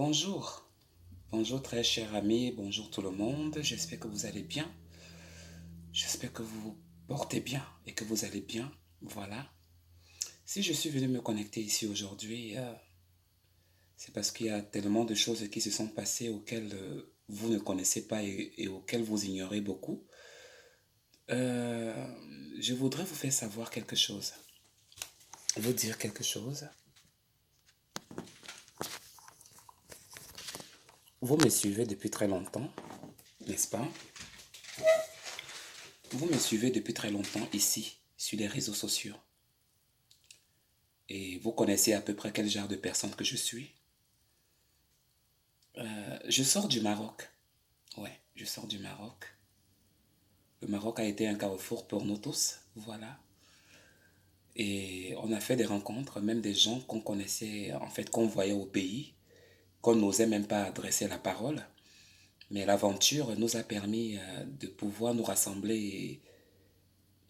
Bonjour, bonjour très cher ami, bonjour tout le monde, j'espère que vous allez bien, j'espère que vous vous portez bien et que vous allez bien, voilà. Si je suis venu me connecter ici aujourd'hui, c'est parce qu'il y a tellement de choses qui se sont passées auxquelles vous ne connaissez pas et auxquelles vous ignorez beaucoup. Euh, je voudrais vous faire savoir quelque chose, vous dire quelque chose. Vous me suivez depuis très longtemps, n'est-ce pas? Vous me suivez depuis très longtemps ici, sur les réseaux sociaux. Et vous connaissez à peu près quel genre de personne que je suis. Je sors du Maroc. Ouais, je sors du Maroc. Le Maroc a été un carrefour pour nous tous, voilà. Et on a fait des rencontres, même des gens qu'on connaissait, en fait, qu'on voyait au pays, qu'on n'osait même pas adresser la parole. Mais l'aventure nous a permis de pouvoir nous rassembler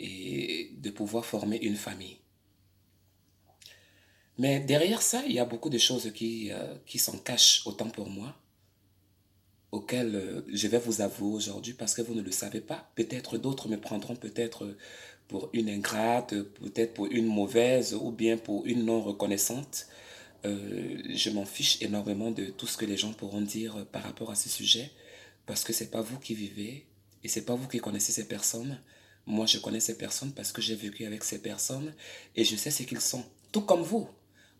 et de pouvoir former une famille. Mais derrière ça, il y a beaucoup de choses qui s'en cachent autant pour moi, auquel je vais vous avouer aujourd'hui parce que vous ne le savez pas. Peut-être d'autres me prendront peut-être pour une ingrate, peut-être pour une mauvaise ou bien pour une non reconnaissante. Je m'en fiche énormément de tout ce que les gens pourront dire par rapport à ce sujet parce que c'est pas vous qui vivez et c'est pas vous qui connaissez ces personnes. Moi, je connais ces personnes parce que j'ai vécu avec ces personnes et je sais ce qu'ils sont, tout comme vous.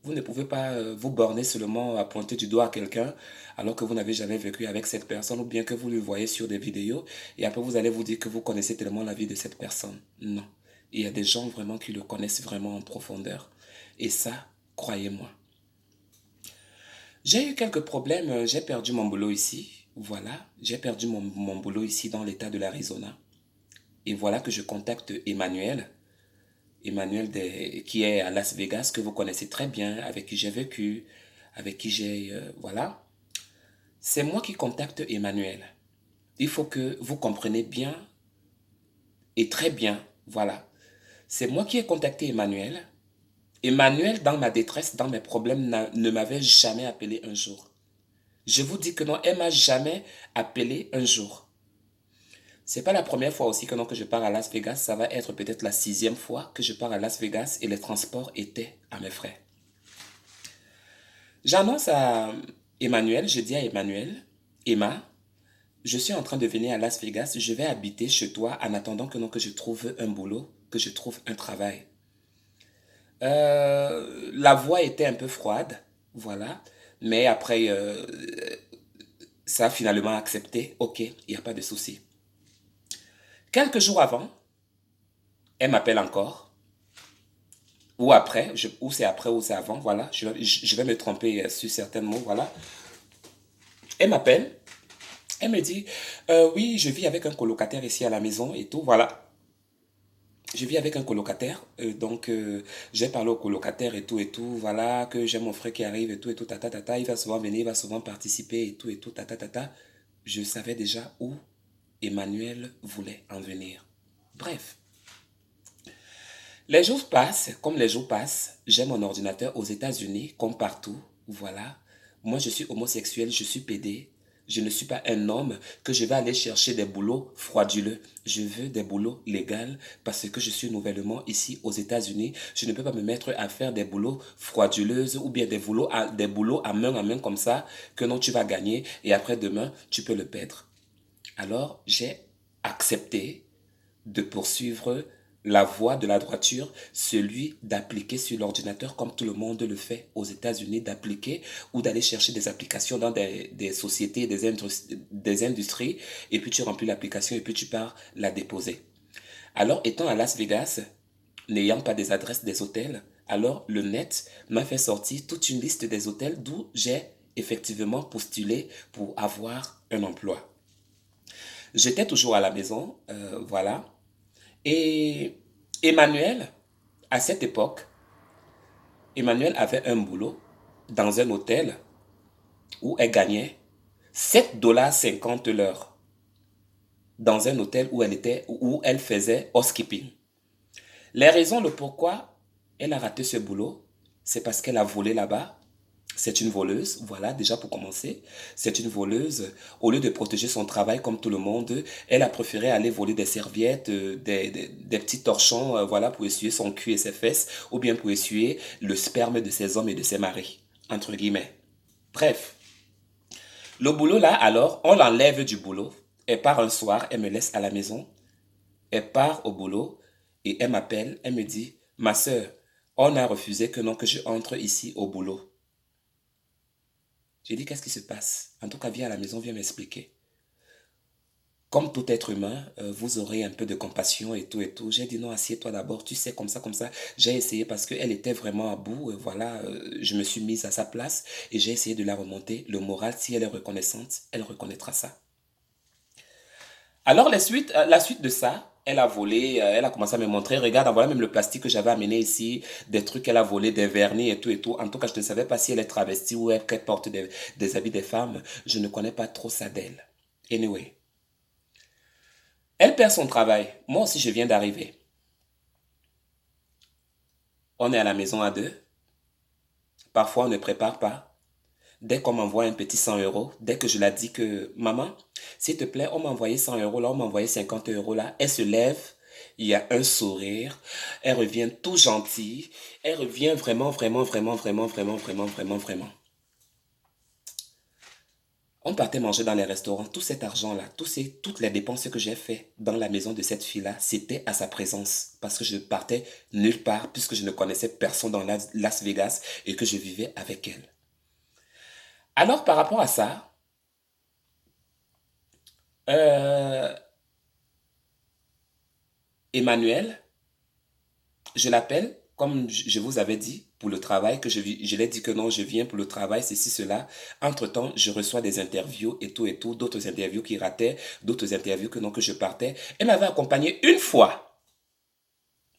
Vous ne pouvez pas vous borner seulement à pointer du doigt à quelqu'un alors que vous n'avez jamais vécu avec cette personne ou bien que vous le voyez sur des vidéos et après vous allez vous dire que vous connaissez tellement la vie de cette personne. Non. Il y a des gens vraiment qui le connaissent vraiment en profondeur. Et ça, croyez-moi. J'ai eu quelques problèmes, j'ai perdu mon boulot ici. Voilà, j'ai perdu mon boulot ici dans l'état de l'Arizona. Et voilà que je contacte Emmanuel. Qui est à Las Vegas, que vous connaissez très bien, avec qui j'ai vécu, avec qui j'ai... voilà. C'est moi qui contacte Emmanuel. Il faut que vous compreniez bien et très bien, voilà. C'est moi qui ai contacté Emmanuel. Emmanuel, dans ma détresse, dans mes problèmes, ne m'avait jamais appelé un jour. Je vous dis que non, elle m'a jamais appelé un jour. C'est pas la première fois aussi que, non, que je pars à Las Vegas. Ça va être peut-être la sixième fois que je pars à Las Vegas et les transports étaient à mes frais. J'annonce à Emmanuel, je dis à Emmanuel, Emma, je suis en train de venir à Las Vegas, je vais habiter chez toi en attendant que, non, que je trouve un boulot, que je trouve un travail. La voix était un peu froide, voilà, mais après, ça a finalement accepté, ok, il n'y a pas de souci. Quelques jours avant, elle m'appelle encore, ou après, ou c'est après ou c'est avant, voilà, je vais me tromper sur certains mots, voilà. Elle m'appelle, elle me dit, oui, je vis avec un colocataire ici à la maison et tout, voilà. Je vis avec un colocataire, j'ai parlé au colocataire et tout, voilà, que j'ai mon frère qui arrive et tout, tata, tata, il va souvent venir, il va souvent participer et tout, tata, tata. Je savais déjà où Emmanuel voulait en venir. Bref, les jours passent, comme les jours passent, j'ai mon ordinateur aux États-Unis, comme partout, voilà. Moi, je suis homosexuel, je suis pédé. Je ne suis pas un homme que je vais aller chercher des boulots frauduleux. Je veux des boulots légaux parce que je suis nouvellement ici aux États-Unis. Je ne peux pas me mettre à faire des boulots frauduleux ou bien des boulots à main comme ça que non, tu vas gagner et après demain, tu peux le perdre. Alors, j'ai accepté de poursuivre la voie de la droiture, celui d'appliquer sur l'ordinateur comme tout le monde le fait aux États-Unis, d'appliquer ou d'aller chercher des applications dans des sociétés, des industries, et puis tu remplis l'application et puis tu pars la déposer. Alors, étant à Las Vegas, n'ayant pas des adresses des hôtels, alors le net m'a fait sortir toute une liste des hôtels d'où j'ai effectivement postulé pour avoir un emploi. J'étais toujours à la maison, voilà. Et Emmanuel, à cette époque, Emmanuel avait un boulot dans un hôtel où elle gagnait 7,50 $ l'heure. Dans un hôtel où elle faisait housekeeping. Les raisons, le pourquoi elle a raté ce boulot, c'est parce qu'elle a volé là-bas. C'est une voleuse, voilà, déjà pour commencer. C'est une voleuse. Au lieu de protéger son travail comme tout le monde, elle a préféré aller voler des serviettes, des petits torchons, voilà, pour essuyer son cul et ses fesses, ou bien pour essuyer le sperme de ses hommes et de ses maris, entre guillemets. Bref, le boulot là, alors, on l'enlève du boulot. Elle part un soir, elle me laisse à la maison. Elle part au boulot et elle m'appelle, elle me dit, ma soeur, on a refusé que non, que je entre ici au boulot. J'ai dit, qu'est-ce qui se passe? En tout cas, viens à la maison, viens m'expliquer. Comme tout être humain, vous aurez un peu de compassion et tout et tout. J'ai dit, non, assieds-toi d'abord, tu sais, comme ça, comme ça. J'ai essayé parce qu'elle était vraiment à bout. Voilà, je me suis mise à sa place et j'ai essayé de la remonter. Le moral, si elle est reconnaissante, elle reconnaîtra ça. Alors, la suite de ça, elle a volé, elle a commencé à me montrer, regarde, voilà même le plastique que j'avais amené ici, des trucs qu'elle a volé, des vernis et tout et tout. En tout cas, je ne savais pas si elle est travestie ou qu'elle porte des habits des femmes. Je ne connais pas trop ça d'elle. Anyway, elle perd son travail. Moi aussi, je viens d'arriver. On est à la maison à deux. Parfois, on ne prépare pas. Dès qu'on m'envoie un petit 100 euros, dès que je la dis que, maman, s'il te plaît, on m'a envoyé 100 euros là, on m'a envoyé 50 euros là, elle se lève, il y a un sourire, elle revient tout gentille, elle revient vraiment, vraiment, vraiment, vraiment, vraiment, vraiment, vraiment, vraiment. On partait manger dans les restaurants, tout cet argent-là, toutes les dépenses que j'ai fait dans la maison de cette fille-là, c'était à sa présence. Parce que je partais nulle part, puisque je ne connaissais personne dans Las Vegas et que je vivais avec elle. Alors, par rapport à ça, euh, Emmanuel, je l'appelle, comme je vous avais dit, pour le travail, que je l'ai dit que non, je viens pour le travail, ceci, cela. Entre-temps, je reçois des interviews et tout, d'autres interviews qui rataient, d'autres interviews que non, que je partais. Elle m'avait accompagné une fois,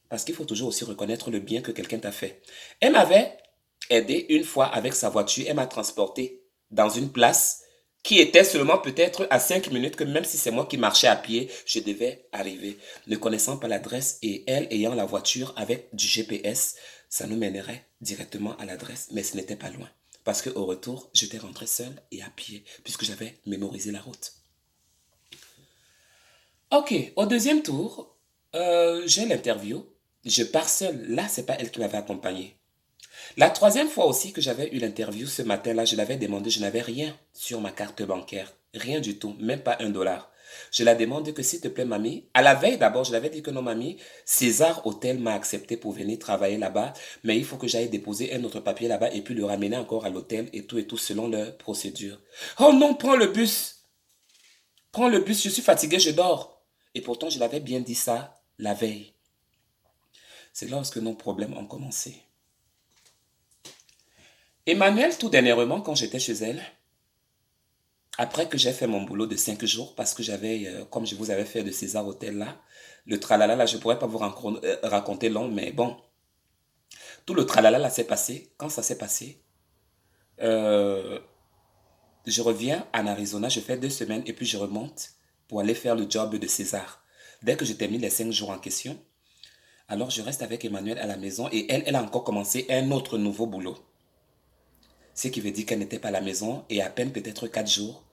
parce qu'il faut toujours aussi reconnaître le bien que quelqu'un t'a fait. Elle m'avait aidé une fois avec sa voiture, elle m'a transporté dans une place qui était seulement peut-être à 5 minutes, que même si c'est moi qui marchais à pied, je devais arriver. Ne connaissant pas l'adresse et elle ayant la voiture avec du GPS, ça nous mènerait directement à l'adresse, mais ce n'était pas loin. Parce qu'au retour, j'étais rentré seul et à pied, puisque j'avais mémorisé la route. Ok, au deuxième tour, j'ai l'interview. Je pars seul. Là, c'est pas elle qui m'avait accompagné. La troisième fois aussi que j'avais eu l'interview ce matin-là, je l'avais demandé, je n'avais rien sur ma carte bancaire. Rien du tout, même pas un dollar. Je la demande que s'il te plaît, mamie. À la veille d'abord, je l'avais dit que non, mamie, César Hôtel m'a accepté pour venir travailler là-bas, mais il faut que j'aille déposer un autre papier là-bas et puis le ramener encore à l'hôtel et tout selon leur procédure. Oh non, prends le bus. Prends le bus, je suis fatigué, je dors. Et pourtant, je l'avais bien dit ça la veille. C'est lorsque nos problèmes ont commencé. Emmanuel, tout dernièrement, quand j'étais chez elle, après que j'ai fait mon boulot de 5 jours, parce que j'avais, comme je vous avais fait de César Hôtel là, le tralala là, je ne pourrais pas vous raconter long, mais bon, tout le tralala là s'est passé. Quand ça s'est passé, euh, je reviens en Arizona, je fais 2 semaines et puis je remonte pour aller faire le job de César. Dès que je termine les 5 jours en question, alors je reste avec Emmanuel à la maison et elle a encore commencé un autre nouveau boulot. Ce qui veut dire qu'elle n'était pas à la maison et à peine peut-être 4 jours.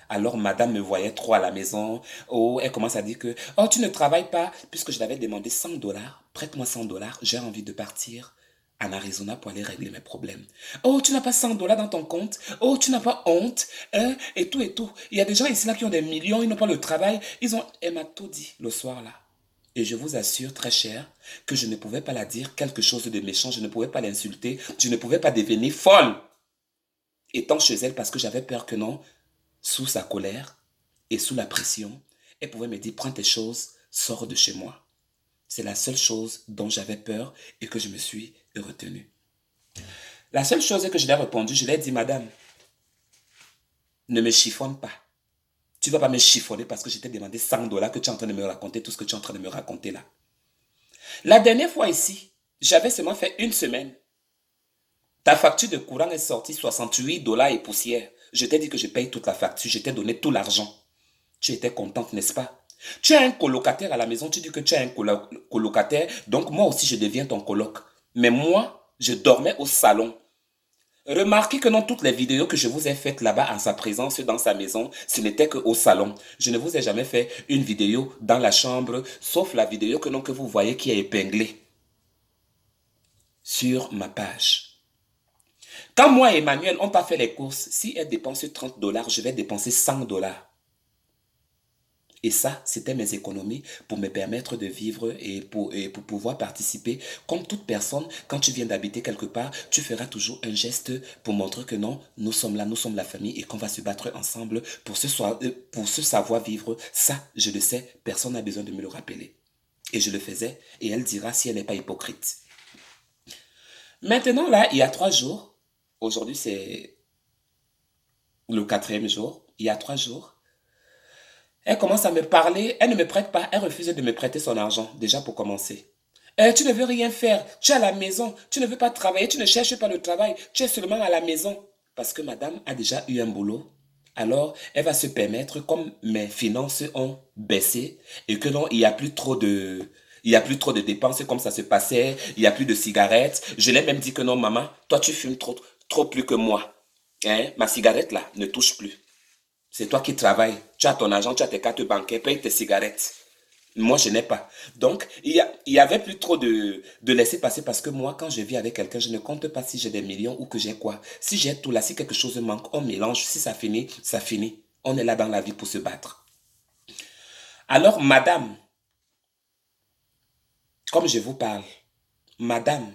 Alors madame me voyait trop à la maison. Oh, elle commence à dire que, oh, tu ne travailles pas, puisque je l'avais demandé 100 dollars. Prête-moi 100 dollars, j'ai envie de partir en Arizona pour aller régler mes problèmes. Oh, tu n'as pas 100 dollars dans ton compte. Oh, tu n'as pas honte. Hein? Et tout et tout. Il y a des gens ici là qui ont des millions, ils n'ont pas le travail. Ils ont... Elle m'a tout dit le soir là. Et je vous assure, très cher, que je ne pouvais pas la dire quelque chose de méchant, je ne pouvais pas l'insulter, je ne pouvais pas devenir folle étant chez elle parce que j'avais peur que non, sous sa colère et sous la pression, elle pouvait me dire, prends tes choses, sors de chez moi. C'est la seule chose dont j'avais peur et que je me suis retenu. La seule chose que je lui ai répondu, je lui ai dit, madame, ne me chiffonne pas. Tu ne vas pas me chiffonner parce que je t'ai demandé 100 dollars que tu es en train de me raconter tout ce que tu es en train de me raconter là. La dernière fois ici, j'avais seulement fait 1 semaine. Ta facture de courant est sortie 68 dollars et poussière. Je t'ai dit que je paye toute la facture, je t'ai donné tout l'argent. Tu étais contente, n'est-ce pas? Tu as un colocataire à la maison, tu dis que tu as un colocataire, donc moi aussi je deviens ton coloc. Mais moi, je dormais au salon. Remarquez que dans toutes les vidéos que je vous ai faites là-bas en sa présence dans sa maison, ce n'était qu'au salon. Je ne vous ai jamais fait une vidéo dans la chambre, sauf la vidéo que vous voyez qui est épinglée sur ma page. Quand moi et Emmanuel n'ont pas fait les courses, si elle dépense 30 dollars, je vais dépenser 100 dollars. Et ça, c'était mes économies pour me permettre de vivre et pour pouvoir participer. Comme toute personne, quand tu viens d'habiter quelque part, tu feras toujours un geste pour montrer que non, nous sommes là, nous sommes la famille et qu'on va se battre ensemble pour ce savoir-vivre. Ça, je le sais, personne n'a besoin de me le rappeler. Et je le faisais et elle dira si elle n'est pas hypocrite. Maintenant, là, il y a 3 jours, aujourd'hui c'est le 4e jour, il y a 3 jours, elle commence à me parler, elle ne me prête pas, elle refuse de me prêter son argent, déjà pour commencer. Tu ne veux rien faire, tu es à la maison, tu ne veux pas travailler, tu ne cherches pas le travail, tu es seulement à la maison. Parce que madame a déjà eu un boulot, alors elle va se permettre, comme mes finances ont baissé et que non, il n'y a plus trop de... Il n'y a plus trop de dépenses comme ça se passait, il n'y a plus de cigarettes. Je l'ai même dit que non, maman, toi tu fumes trop plus que moi. Hein? Ma cigarette là ne touche plus. C'est toi qui travailles. Tu as ton argent, tu as tes cartes bancaires, paye tes cigarettes. Moi, je n'ai pas. Donc, il y avait plus trop de laisser passer parce que moi, quand je vis avec quelqu'un, je ne compte pas si j'ai des millions ou que j'ai quoi. Si j'ai tout là, si quelque chose manque, on mélange. Si ça finit, ça finit. On est là dans la vie pour se battre. Alors, madame, comme je vous parle, madame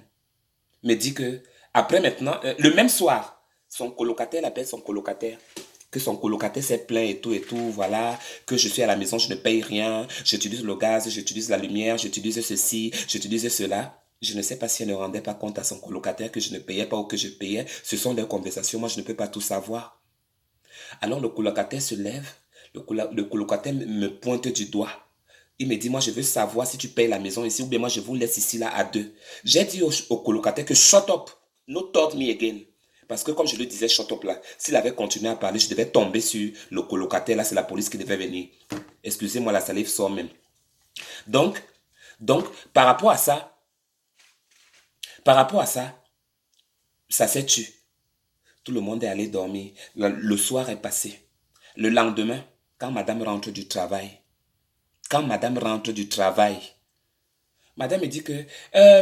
me dit que, après maintenant, le même soir, son colocataire l'appelle son colocataire. Que son colocataire s'est plaint et tout, voilà, que je suis à la maison, je ne paye rien, j'utilise le gaz, j'utilise la lumière, j'utilise ceci, j'utilise cela. Je ne sais pas si elle ne rendait pas compte à son colocataire que je ne payais pas ou que je payais. Ce sont des conversations, moi je ne peux pas tout savoir. Alors le colocataire se lève, le colocataire me pointe du doigt. Il me dit, moi je veux savoir si tu payes la maison ici ou bien moi je vous laisse ici là à deux. J'ai dit au colocataire que shut up, no talk me again. Parce que comme je le disais, shut up là, s'il avait continué à parler, je devais tomber sur le colocataire là, c'est la police qui devait venir. Excusez-moi, la salive sort même. Donc, donc, par rapport à ça s'est tu. Tout le monde est allé dormir. Le soir est passé. Le lendemain, quand madame rentre du travail, quand madame rentre du travail, madame me dit que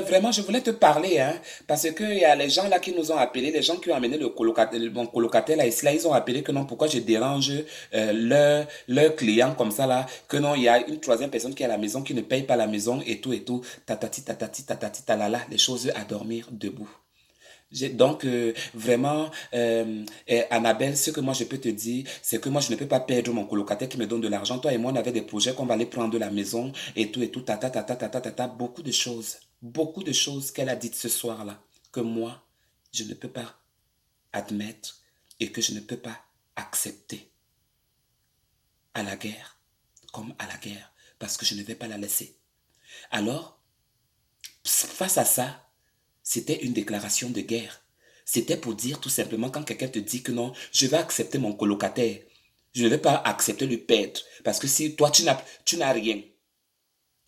vraiment, je voulais te parler, hein, parce qu'il y a les gens là qui nous ont appelés, les gens qui ont amené mon colocataire là ici, là, ils ont appelé que non, pourquoi je dérange leur client comme ça là, que non, il y a une troisième personne qui est à la maison, qui ne paye pas la maison et tout, tatati, talala, les choses à dormir debout. Donc, vraiment, Annabelle, ce que moi je peux te dire, c'est que moi je ne peux pas perdre mon colocataire qui me donne de l'argent. Toi et moi, on avait des projets qu'on va aller prendre de la maison et tout, beaucoup de choses qu'elle a dites ce soir-là, que moi, je ne peux pas admettre et que je ne peux pas accepter à la guerre, comme à la guerre, parce que je ne vais pas la laisser. Alors, face à ça, c'était une déclaration de guerre. C'était pour dire tout simplement quand quelqu'un te dit que non, je vais accepter mon colocataire. Je ne vais pas accepter le perdre. Parce que si toi, tu n'as rien.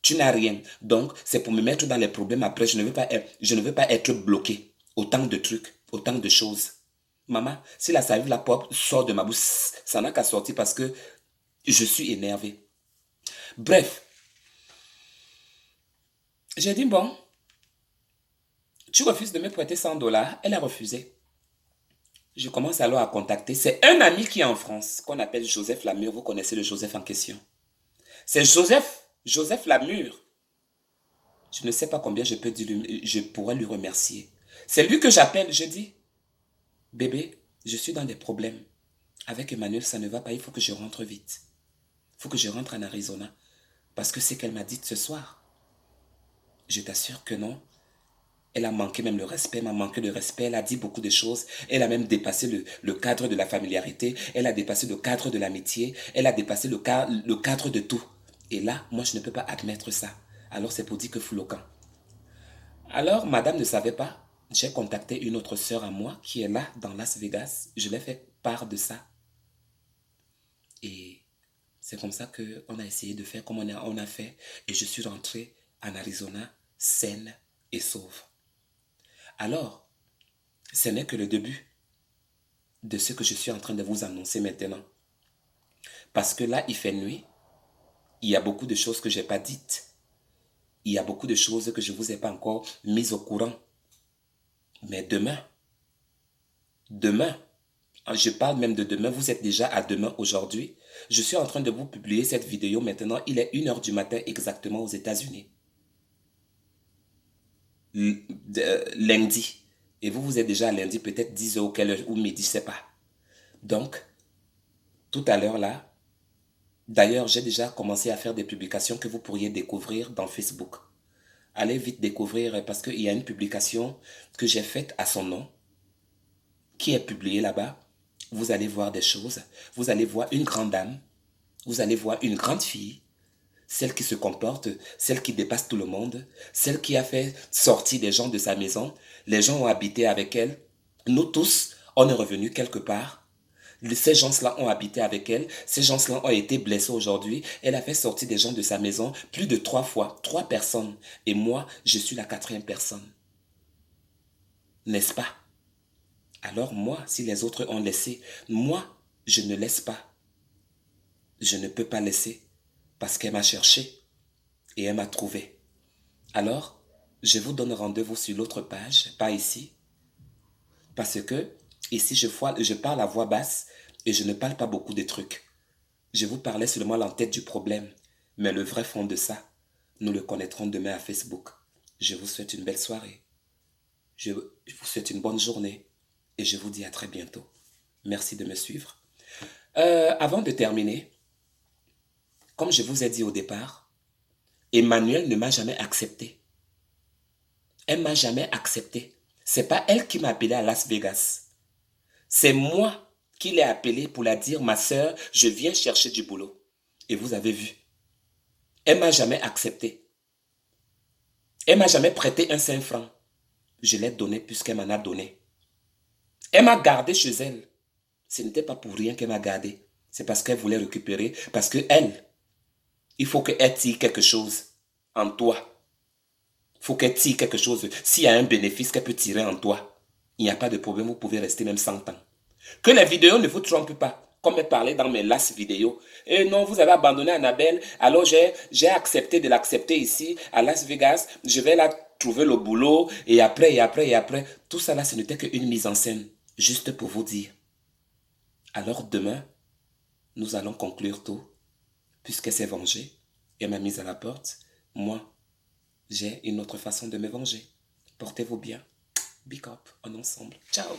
Tu n'as rien. Donc, c'est pour me mettre dans les problèmes après. Je ne veux pas être bloqué. Autant de trucs, autant de choses. Maman, si la salive, la pop sort de ma bouche, ça n'a qu'à sortir parce que je suis énervé. Bref, j'ai dit, bon, tu refuses de me prêter 100 dollars. Elle a refusé. Je commence alors à contacter. C'est un ami qui est en France, qu'on appelle Joseph Lamure. Vous connaissez le Joseph en question. C'est Joseph Lamure. Je ne sais pas combien je pourrais lui remercier. C'est lui que j'appelle. Je dis, bébé, je suis dans des problèmes. Avec Emmanuel, ça ne va pas. Il faut que je rentre vite. Il faut que je rentre en Arizona. Parce que c'est qu'elle m'a dit ce soir. Je t'assure que non. Elle a manqué même le respect, m'a manqué de respect, elle a dit beaucoup de choses, elle a même dépassé le cadre de la familiarité, elle a dépassé le cadre de l'amitié, elle a dépassé le cadre de tout. Et là, moi, je ne peux pas admettre ça. Alors, c'est pour dire que fou le camp. Alors, madame ne savait pas, j'ai contacté une autre sœur à moi qui est là, dans Las Vegas. Je l'ai fait part de ça. Et c'est comme ça qu'on a essayé de faire comme on a fait. Et je suis rentré en Arizona, saine et sauve. Alors, ce n'est que le début. de ce que je suis en train de vous annoncer maintenant. Parce que là, il fait nuit. Il y a beaucoup de choses que je n'ai pas dites. Il y a beaucoup de choses que je ne vous ai pas encore mises au courant. Mais demain, je parle même de demain, vous êtes déjà à demain aujourd'hui. Je suis en train de vous publier cette vidéo maintenant. Il est 1 h du matin exactement aux États-Unis. Lundi. Et vous êtes déjà à lundi, peut-être 10 h ou quelle heure, ou midi, je ne sais pas. Donc, tout à l'heure là, d'ailleurs, j'ai déjà commencé à faire des publications que vous pourriez découvrir dans Facebook. Allez vite découvrir parce qu'il y a une publication que j'ai faite à son nom, qui est publiée là-bas. Vous allez voir des choses. Vous allez voir une grande dame. Vous allez voir une grande fille. Celle qui se comporte, celle qui dépasse tout le monde, celle qui a fait sortir des gens de sa maison. Les gens ont habité avec elle. Nous tous, on est revenus quelque part. Ces gens-là ont habité avec elle. Ces gens-là ont été blessés aujourd'hui. Elle a fait sortir des gens de sa maison plus de 3 fois. 3 personnes. Et moi, je suis la 4e personne. N'est-ce pas? Alors moi, si les autres ont laissé, moi, je ne laisse pas. Je ne peux pas laisser parce qu'elle m'a cherché et elle m'a trouvé. Alors, je vous donne rendez-vous sur l'autre page, pas ici, parce que ici, je parle à voix basse et je ne parle pas beaucoup de trucs. Je vous parlais seulement l'entête du problème, mais le vrai fond de ça, nous le connaîtrons demain à Facebook. Je vous souhaite une belle soirée. Je vous souhaite une bonne journée et je vous dis à très bientôt. Merci de me suivre. Avant de terminer, comme je vous ai dit au départ, Emmanuel ne m'a jamais accepté. Elle ne m'a jamais accepté. Ce n'est pas elle qui m'a appelé à Las Vegas. C'est moi qui l'ai appelée pour la dire, ma soeur, je viens chercher du boulot. Et vous avez vu. Elle ne m'a jamais accepté. Elle ne m'a jamais prêté un 5 francs. Je l'ai donné puisqu'elle m'en a donné. Elle m'a gardé chez elle. Ce n'était pas pour rien qu'elle m'a gardé. C'est parce qu'elle voulait récupérer. Parce que elle, il faut qu'elle tire quelque chose en toi. Il faut qu'elle tire quelque chose. S'il y a un bénéfice qu'elle peut tirer en toi, il n'y a pas de problème, vous pouvez rester même 100 ans. Que les vidéos ne vous trompent pas. Comme elle parlait dans mes last vidéos. Et non, vous avez abandonné Annabelle, alors j'ai accepté de l'accepter ici, à Las Vegas. Je vais là trouver le boulot, et après, et après, et après. Tout ça là, ce n'était qu'une mise en scène. Juste pour vous dire. Alors demain, nous allons conclure tout. Puisqu'elle s'est vengée, elle m'a mise à la porte. Moi, j'ai une autre façon de me venger. Portez-vous bien. Big up, en ensemble. Ciao.